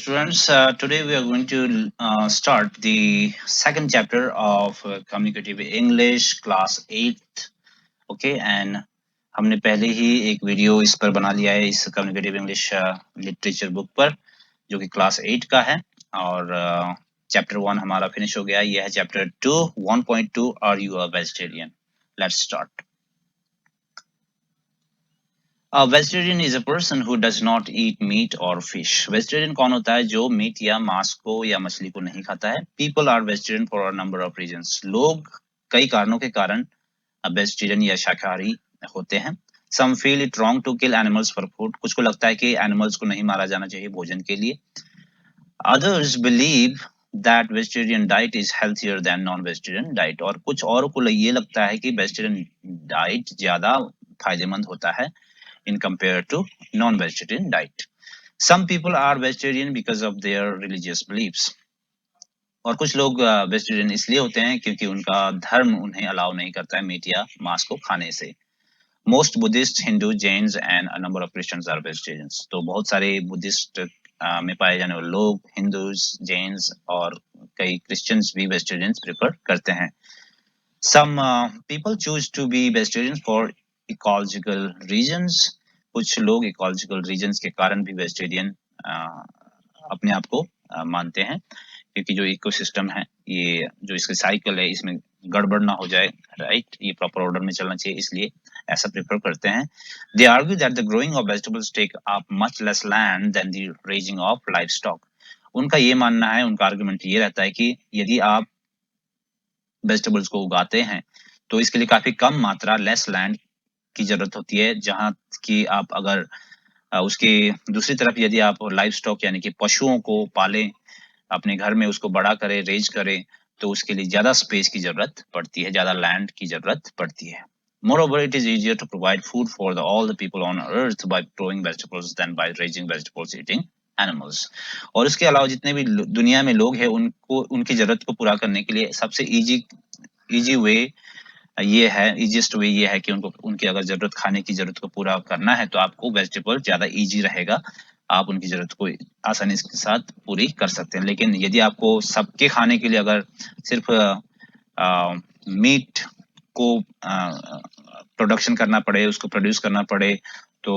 students. Today we are going to start the second chapter of Communicative English, Class 8th. Okay, and हमने पहले ही एक video इस पर बना लिया है इस कम्युनिकेटिव इंग्लिश लिटरेचर बुक पर जो कि क्लास 8 का है और चैप्टर 1 हमारा फिनिश हो गया. यह है chapter 2 1.2 are you a vegetarian. Let's start. Vegetarian is a person who does not eat meat or fish. Vegetarian कौन होता है? जो मीट या मांस को या मछली को नहीं खाता है. People are vegetarian for a number of reasons. लोग कई कारणों के कारण वेजिटेरियन या शाकाहारी होते हैं. Some feel it wrong to kill animals for food. कुछ को लगता है कि एनिमल्स को नहीं मारा जाना चाहिए भोजन के लिए. Others believe that vegetarian diet is healthier than non vegetarian diet. और कुछ और को ये लगता है कि वेजिटेरियन डाइट ज्यादा फायदेमंद होता है in compared to non-vegetarian diet. Some people are vegetarian because of their religious beliefs. और कुछ लोग वेजिटेरियन इसलिए होते हैं क्योंकि उनका धर्म उन्हें अलाउ नहीं करता है मीट या मांस को खाने से. Most Buddhist, Hindu, Jains and a number of Christians are vegetarians. तो बहुत सारे बुद्धिस्ट में पाए जाने वाले लोग, हिंदूज, जैन्स और कई क्रिश्चियंस भी वेजिटेरियन प्रेफर करते हैं. Some people choose to be vegetarian for ecological reasons. कुछ लोग इकोलॉजिकल रीजंस के कारण भी वेजिटेरियन अपने आप को मानते हैं क्योंकि जो इकोसिस्टम है ये जो इसका साइकिल है इसमें गड़बड़ ना हो जाए, राइट, ये प्रॉपर ऑर्डर में चलना चाहिए, इसलिए ऐसा प्रेफर करते हैं. They argue that the growing of vegetables take up much less land than the raising of livestock. उनका ये मानना है, उनका आर्गुमेंट ये रहता है कि यदि आप वेजिटेबल्स को उगाते हैं तो इसके लिए काफी कम मात्रा, लेस लैंड की जरूरत होती है, जहां कि आप अगर उसके दूसरी तरफ यदि आप लाइव स्टॉक यानी कि पशुओं को पालें, अपने घर में उसको बड़ा करें, रेज करें, तो उसके लिए ज्यादा स्पेस की जरूरत पड़ती है, ज्यादा लैंड की जरूरत पड़ती है. Moreover, it is easier to provide food for all the people on earth by growing vegetables than by raising vegetables eating animals. और इसके अलावा जितने भी दुनिया में लोग हैं उनको उनकी जरूरत को पूरा करने के लिए सबसे इजी वे ये है, इजीएस्ट वे ये है कि उनको उनकी अगर जरूरत, खाने की जरूरत को पूरा करना है तो आपको वेजिटेबल ज्यादा इजी रहेगा, आप उनकी जरूरत को आसानी के साथ पूरी कर सकते हैं. लेकिन यदि आपको सबके खाने के लिए अगर सिर्फ मीट को प्रोडक्शन करना पड़े, उसको प्रोड्यूस करना पड़े, तो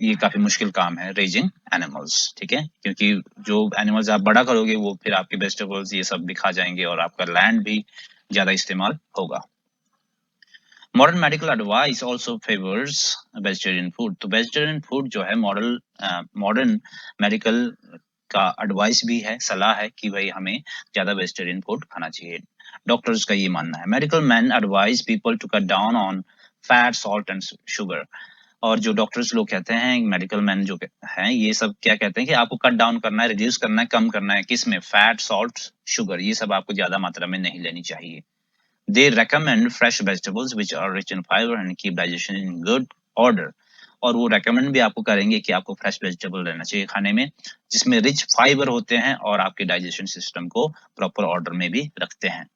ये काफी मुश्किल काम है, रेजिंग एनिमल्स. ठीक है, क्योंकि जो एनिमल्स आप बड़ा करोगे वो फिर आपके वेजिटेबल्स ये सब भी खा जाएंगे और आपका लैंड भी ज्यादा इस्तेमाल होगा. Modern medical advice also favours vegetarian food. तो वेजिटेरियन फूड जो है मॉडर्न मेडिकल का एडवाइस भी है, सलाह है कि भाई हमें ज्यादा वेजिटेरियन फूड खाना चाहिए. डॉक्टर्स का ये मानना है. Medical man advise people to cut down on fat, salt and sugar. और जो डॉक्टर्स लोग कहते हैं, मेडिकल मैन जो हैं, ये सब क्या कहते हैं कि आपको कट डाउन करना है, रिड्यूस करना है, कम करना है, किसमें? फैट, सॉल्ट, शुगर, ये सब आपको ज्यादा मात्रा में नहीं लेनी चाहिए. They recommend fresh vegetables which are rich in fiber and keep digestion in good order. और वो recommend भी आपको करेंगे कि आपको fresh vegetable लेना चाहिए खाने में, जिसमें rich fiber होते हैं और आपके digestion system को proper order में भी रखते हैं.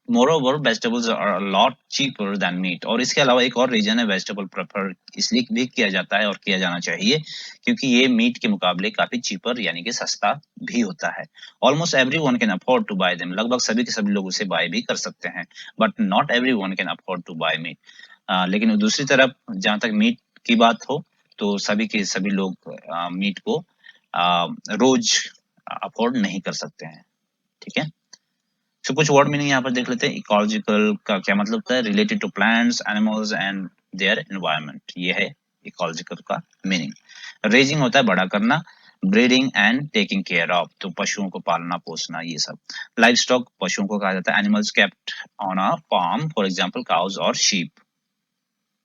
Moreover, vegetables are a lot cheaper than meat. और इसके अलावा एक और रीजन है वेजिटेबल प्रेफर इसलिए भी किया जाता है और किया जाना चाहिए क्योंकि ये मीट के मुकाबले काफी चीपर यानी कि सस्ता भी होता है. Almost everyone can afford to buy them. लगभग सभी के सभी लोग उसे बाय भी कर सकते हैं, but not everyone can afford to buy meat. लेकिन दूसरी तरफ जहां तक मीट की बात हो तो सभी के सभी लोग मीट को रोज अफोर्ड नहीं कर सकते हैं. ठीक है, तो कुछ वर्ड मीनिंग यहाँ पर देख लेते हैं. इकोलॉजिकल का क्या मतलब होता है? Related to plants, animals and their environment. ये है इकोलॉजिकल का मीनिंग. रेजिंग होता है बड़ा करना, breeding and taking care of, तो पशुओं को पालना पोसना, ये सब. लाइव स्टॉक पशुओं को कहा जाता है. Animals kept on a farm, for example cows और शीप.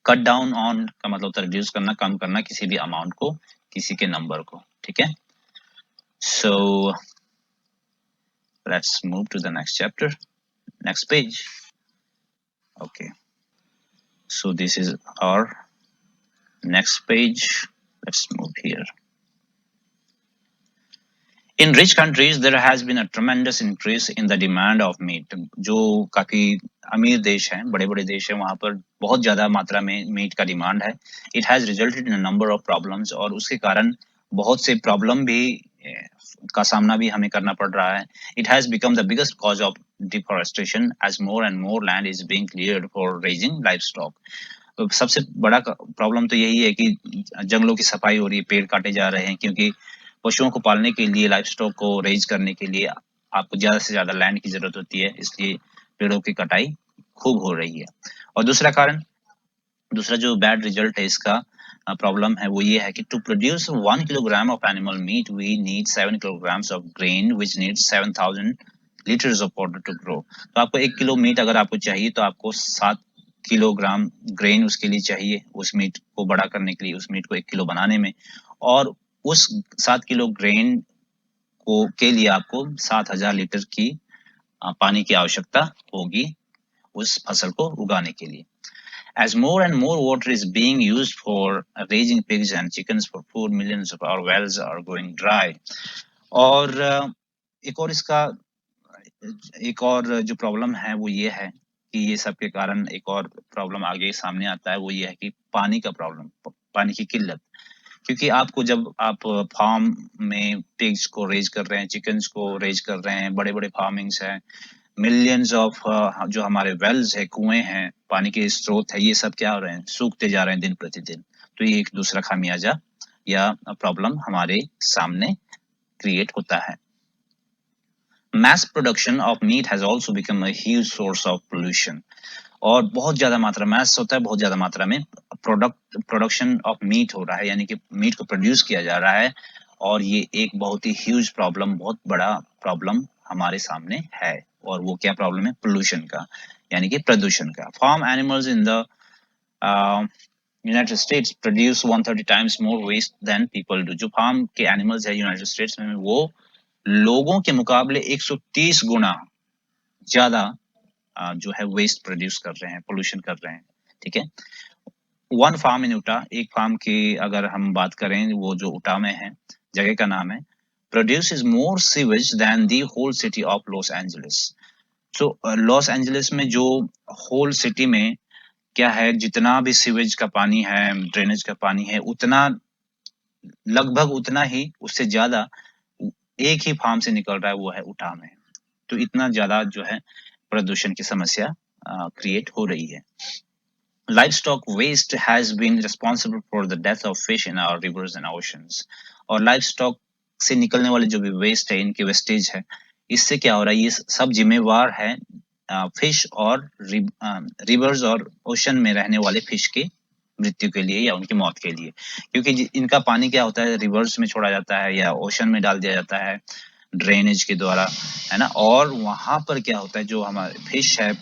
कट डाउन ऑन का मतलब होता है रिड्यूस करना, कम करना किसी भी अमाउंट को, किसी के नंबर को. ठीक है, सो let's move to the next chapter, next page. Okay, so this is our next page. Let's move here. In rich countries there has been a tremendous increase in the demand of meat. जो काफी अमीर देश हैं, बड़े बड़े देश हैं, वहां पर बहुत ज्यादा मात्रा में मीट का डिमांड है. It has resulted in a number of problems. और उसके कारण बहुत से प्रॉब्लम भी का सामना भी हमें करना पड़ रहा है। It has become the biggest cause of deforestation as more and more land is being cleared for raising livestock. तो सबसे बड़ा प्रॉब्लम तो यही है कि जंगलों की सफाई हो रही है, पेड़ काटे जा रहे हैं, क्योंकि पशुओं को पालने के लिए, लाइव स्टॉक को रेज करने के लिए आपको ज्यादा से ज्यादा लैंड की जरूरत होती है, इसलिए पेड़ों की कटाई खूब हो रही है। और दूसरा कारण, दूसरा जो बैड रिजल्ट है इसका, प्रॉब्लम है, वो ये है कि to produce 1 kilogram of animal meat we need 7 kilograms of grain which need 7,000 litres of water to grow. तो आपको 1 किलो मीट अगर आपको चाहिए तो आपको 7 किलोग्राम ग्रेन उसके लिए चाहिए, उस मीट को बड़ा करने के लिए, उस मीट को 1 किलो बनाने में। और उस 7 किलो ग्रेन को के लिए आपको 7,000 लीटर की पानी की आवश्यकता होगी उस फसल को उगाने के लिए। As more and more water is being used for raising pigs and chickens for food, millions of our wells are going dry. और एक और इसका एक और जो प्रॉब्लम है वो ये है कि ये सब के कारण एक और प्रॉब्लम आगे सामने आता है, वो ये है कि पानी का प्रॉब्लम, पानी की किल्लत। क्योंकि आपको जब आप फार्म में पिग्स को रेज कर रहे हैं, चिकन्स को रेज कर रहे हैं, बड़े-बड़े फार्मिंग्स हैं, मिलियंस ऑफ जो हमारे वेल्स है, कुएं हैं, पानी के स्रोत है, ये सब क्या हो रहे हैं, सूखते जा रहे हैं दिन प्रतिदिन। तो ये एक दूसरा खामियाजा या प्रॉब्लम हमारे सामने क्रिएट होता है। Mass production of meat has also become a huge source of pollution. और बहुत ज्यादा मात्रा, मैस होता है बहुत ज्यादा मात्रा में प्रोडक्शन ऑफ मीट हो रहा है, यानी कि मीट को प्रोड्यूस किया जा रहा है, और ये एक बहुत ही ह्यूज प्रॉब्लम, बहुत बड़ा प्रॉब्लम हमारे सामने है। और वो क्या प्रॉब्लम है, पोल्यूशन का, यानी कि प्रदूषण का। Farm animals in the United States produce 130 times more waste than people do. जो फार्म के एनिमल्स है यूनाइटेड स्टेट्स में, वो लोगों के मुकाबले 130 गुना ज्यादा जो है वेस्ट प्रोड्यूस कर रहे हैं, पोल्यूशन कर रहे हैं। ठीक है, वन फार्म इन उटा, एक फार्म की अगर हम बात करें, वो जो उटा में है, जगह का नाम है, produces more sewage than the whole city of Los Angeles. तो लॉस एंजलिस में जो होल सिटी में क्या है, जितना भी सीवेज का पानी है, ड्रेनेज का पानी है, उतना लगभग उतना ही, उससे ज्यादा एक ही फार्म से निकल रहा है, वो है उटा में। तो इतना ज्यादा जो है प्रदूषण की समस्या क्रिएट हो रही है। Livestock waste has been responsible for the death of fish in our rivers and oceans. और लाइवस्टॉक से निकलने वाले जो भी वेस्ट है, इनके वेस्टेज है, इससे क्या हो रहा है, ये सब जिम्मेवार है फिश और रिवर्स और ओशन में रहने वाले फिश के मृत्यु के लिए या उनकी मौत के लिए। क्योंकि इनका पानी क्या होता है, रिवर्स में छोड़ा जाता है या ओशन में डाल दिया जाता है ड्रेनेज के द्वारा, है ना। और वहां पर क्या होता है, जो हमारे फिश है,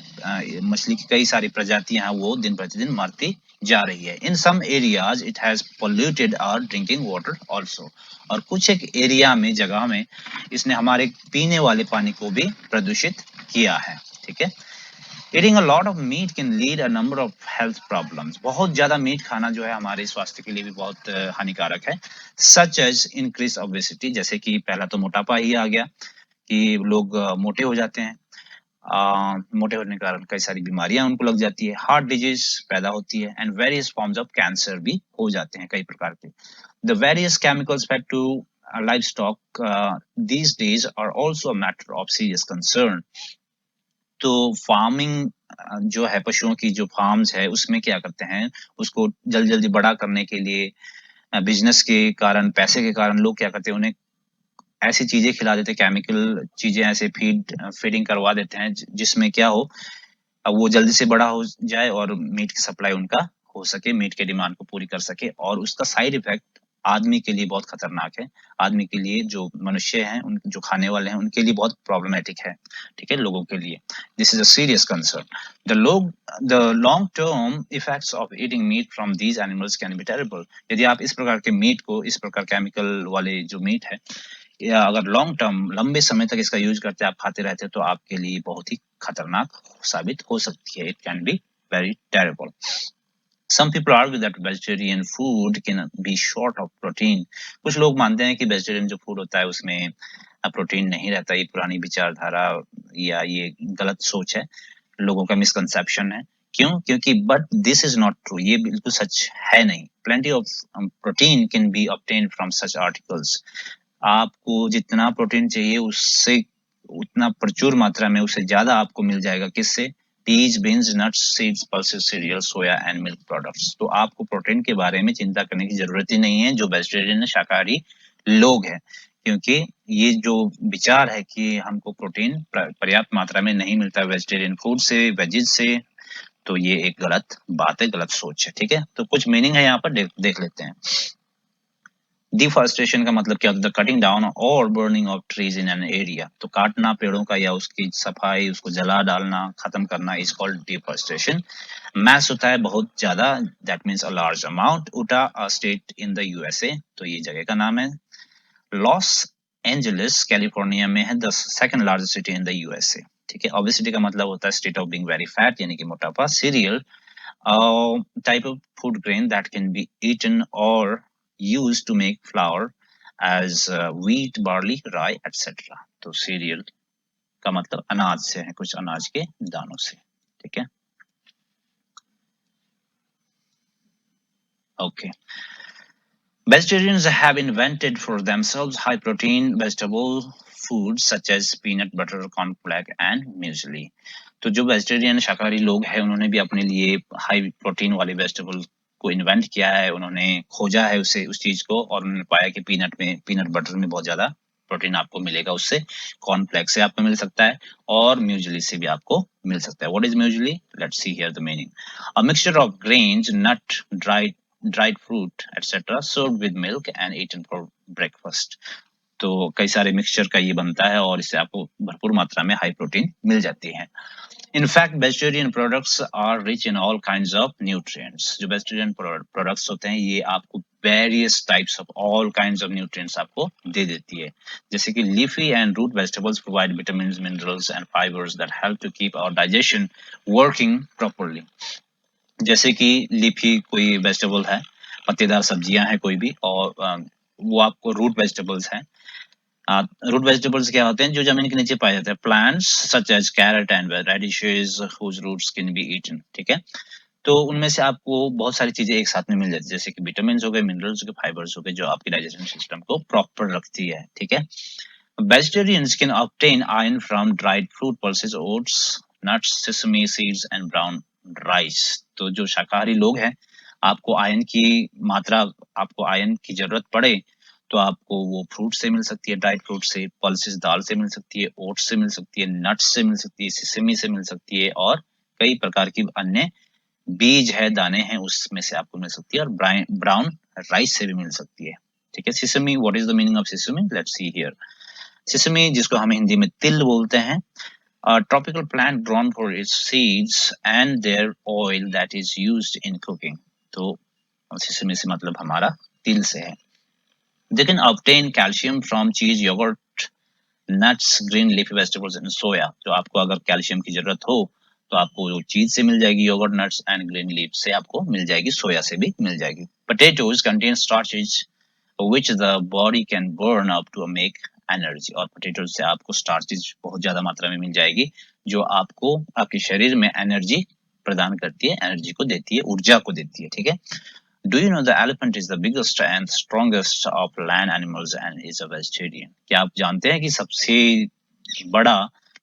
मछली की कई सारी प्रजातियां हैं, वो दिन प्रतिदिन मरती जा रही है। In some areas it has polluted our drinking water also. और कुछ एक एरिया में, जगह में, इसने हमारे पीने वाले पानी को भी प्रदूषित किया है। ठीक है, Eating a lot of meat can lead a number of health problems. बहुत ज्यादा मीट खाना जो है हमारे स्वास्थ्य के लिए भी बहुत हानिकारक है। Such as increased obesity, जैसे कि पहला तो मोटापा ही आ गया कि लोग मोटे हो जाते हैं, मोटे होने के कारण कई सारी बीमारियां उनको लग जाती है, हार्ट डिजीज पैदा होती है, and various forms of cancer भी हो जाते हैं कई प्रकार के। The various chemicals fed to livestock these days are also a matter of serious concern. तो फार्मिंग जो है, पशुओं की जो फार्म्स है, उसमें क्या करते हैं, उसको जल्दी जल्दी बड़ा करने के लिए, बिजनेस के कारण, पैसे के कारण लोग क्या करते हैं, उन्हें ऐसी चीजें खिला देते हैं, केमिकल चीजें ऐसे फीडिंग करवा देते हैं, जिसमें क्या हो, अब वो जल्दी से बड़ा हो जाए और मीट की सप्लाई उनका हो सके, मीट के डिमांड को पूरी कर सके। और उसका साइड इफेक्ट आदमी के लिए बहुत खतरनाक है। आदमी के लिए, जो मनुष्य हैं, उन जो खाने वाले हैं, उनके लिए बहुत प्रॉब्लमेटिक है। ठीक है, लोगों के लिए this is a serious concern. The long term effects of eating meat from these animals can be terrible. यदि आप इस प्रकार के मीट को, इस प्रकार केमिकल वाले जो मीट है, या अगर लॉन्ग टर्म, लंबे समय तक इसका यूज करते, आप खाते रहते, तो आपके लिए बहुत ही खतरनाक साबित हो सकती है। It can be very terrible. Some people argue that vegetarian food can be short of protein. कुछ लोग मानते हैं कि वेजिटेरियन जो फूड होता है उसमें प्रोटीन नहीं रहता। ये पुरानी विचारधारा या ये गलत सोच है, लोगों का मिसकंसेप्शन है। क्यों? क्योंकि but this is not true, ये बिल्कुल सच है नहीं। Plenty of protein can be obtained from such articles. आपको जितना प्रोटीन चाहिए उससे उतना प्रचुर मात्रा में, उससे ज्यादा आपको मिल जाएगा। किससे? Peas, beans, nuts, seeds, pulses, cereal, soya and milk products. तो आपको प्रोटीन के बारे में चिंता करने की जरूरत ही नहीं है जो वेजिटेरियन शाकाहारी लोग हैं, क्योंकि ये जो विचार है कि हमको प्रोटीन पर्याप्त मात्रा में नहीं मिलता वेजिटेरियन फूड से, वेजिज से, तो ये एक गलत बात है, गलत सोच है। ठीक है, तो कुछ मीनिंग है यहाँ पर देख लेते हैं। डिफॉरेस्टेशन का मतलब क्या होता है? कटिंग डाउन और burning of trees in an area. तो काटना पेड़ों का या उसकी सफाई, उसको जला डालना, खत्म करना इज कॉल्ड डिफॉरेस्टेशन। मैस होता है बहुत ज्यादा, that means a large amount. Utah a state in the USA, तो ये जगह का नाम है। लॉस एंजलिस कैलिफोर्निया में है the second largest city in the USA. ठीक है, ओबेसिटी का मतलब होता है state of being very fat, यानी कि मोटापा। Serial type of food grain that can be eaten or used to make flour as wheat, barley, rye, etc. तो cereal का मतलब अनाज से है, कुछ अनाज के दानों से। ठीक है, okay. Vegetarians have invented for themselves high protein vegetable foods such as peanut butter, cornflake and muesli. तो जो वेजिटेरियन शाकाहारी लोग हैं उन्होंने भी अपने लिए हाई प्रोटीन वाले वेजिटेबल को इन्वेंट किया है, उन्होंने खोजा है उसे, उस चीज को, और उन्होंने पाया कि पीनट बटर में बहुत ज्यादा प्रोटीन आपको मिलेगा उससे। कॉर्नफ्लेक्स से आपको मिल सकता है और म्यूजली से भी आपको मिल सकता है। What is muesli? Let's see here the meaning. A mixture of grains, nut, dried fruit etc served with milk and eaten for breakfast। तो कई सारे मिक्सचर का ये बनता है और इससे आपको भरपूर मात्रा में हाई प्रोटीन मिल जाती है। In fact, vegetarian products are rich in all kinds of nutrients. जो vegetarian products होते हैं ये आपको various types of all kinds of nutrients आपको दे देती है। जैसे कि leafy and root vegetables provide vitamins, minerals and fibers that help to keep our digestion working properly। जैसे कि लीफी कोई वेजिटेबल है, पत्तेदार सब्जियां हैं कोई भी, और वो आपको रूट वेजिटेबल्स हैं। रूट वेजिटेबल्स क्या होते हैं? जो जमीन के नीचे पाए जाते हैं। Plants such as carrot and radishes whose roots can be eaten. ठीक है, तो उनमें से आपको बहुत सारी चीजें एक साथ में मिल जाती है, जैसे कि विटामिन हो गए, मिनरल्स हो गए, फाइबर्स हो गए, जो आपके डाइजेशन सिस्टम को प्रॉपर रखती है। ठीक है, vegetarians can obtain iron from dried fruit pulses, oats, nuts, sesame seeds and brown rice। तो जो शाकाहारी लोग हैं, आपको आयरन की मात्रा, आपको आयरन की जरूरत पड़े तो आपको वो फ्रूट से मिल सकती है, ड्राइड फ्रूट से, पल्सेस दाल से मिल सकती है, ओट्स से मिल सकती है, नट्स से मिल सकती है, सिसमी से मिल सकती है, और कई प्रकार की अन्य बीज है, दाने हैं, उसमें से आपको मिल सकती है, और ब्राउन राइस से भी मिल सकती है। ठीक है, sesame, what is the meaning of sesame? Let's see here. Sesame, जिसको हम हिंदी में तिल बोलते हैं, a tropical plant grown for its seeds and their oil that is used in cooking। तो सिसमी से मतलब हमारा तिल से है। They can obtain calcium from cheese, yogurt, nuts, green leafy vegetables and soya। तो आपको अगर कैल्शियम की जरूरत हो तो आपको चीज से मिल जाएगी, yogurt, nuts and green leaf से आपको मिल जाएगी, सोया से भी मिल जाएगी। Potatoes contain starches which the body can burn up to make energy। और पोटैटो से आपको स्टार्चेज बहुत ज्यादा मात्रा में मिल जाएगी, जो आपको आपके शरीर में एनर्जी प्रदान करती है, एनर्जी को देती है, ऊर्जा को देती है। ठीक है, do you know the elephant is the biggest and strongest of land animals and is a vegetarian. क्या आप जानते हैं कि सबसे बड़ा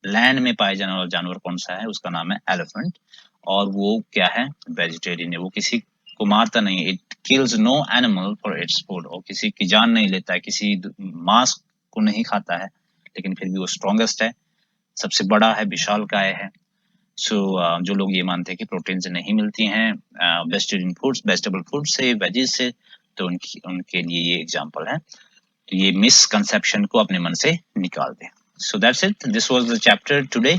लैंड में पाया जाने वाला जानवर कौन सा है? उसका नाम है एलिफेंट, और वो क्या है? वेजिटेरियन है। वो किसी को मारता नहीं, it kills no animal for its food, और किसी की जान नहीं लेता है, किसी मांस को नहीं खाता है, लेकिन फिर भी वो स्ट्रॉन्गेस्ट है, सबसे बड़ा है, विशालकाय है। सो जो लोग ये मानते हैं कि प्रोटीन से नहीं मिलती हैं वेजिटेरियन फूड्स, वेजिटेबल फूड से, वेजीज से, तो उनके लिए ये एग्जांपल है। तो ये मिसकंसेप्शन को अपने मन से निकाल दें। So that's it, this was the chapter today.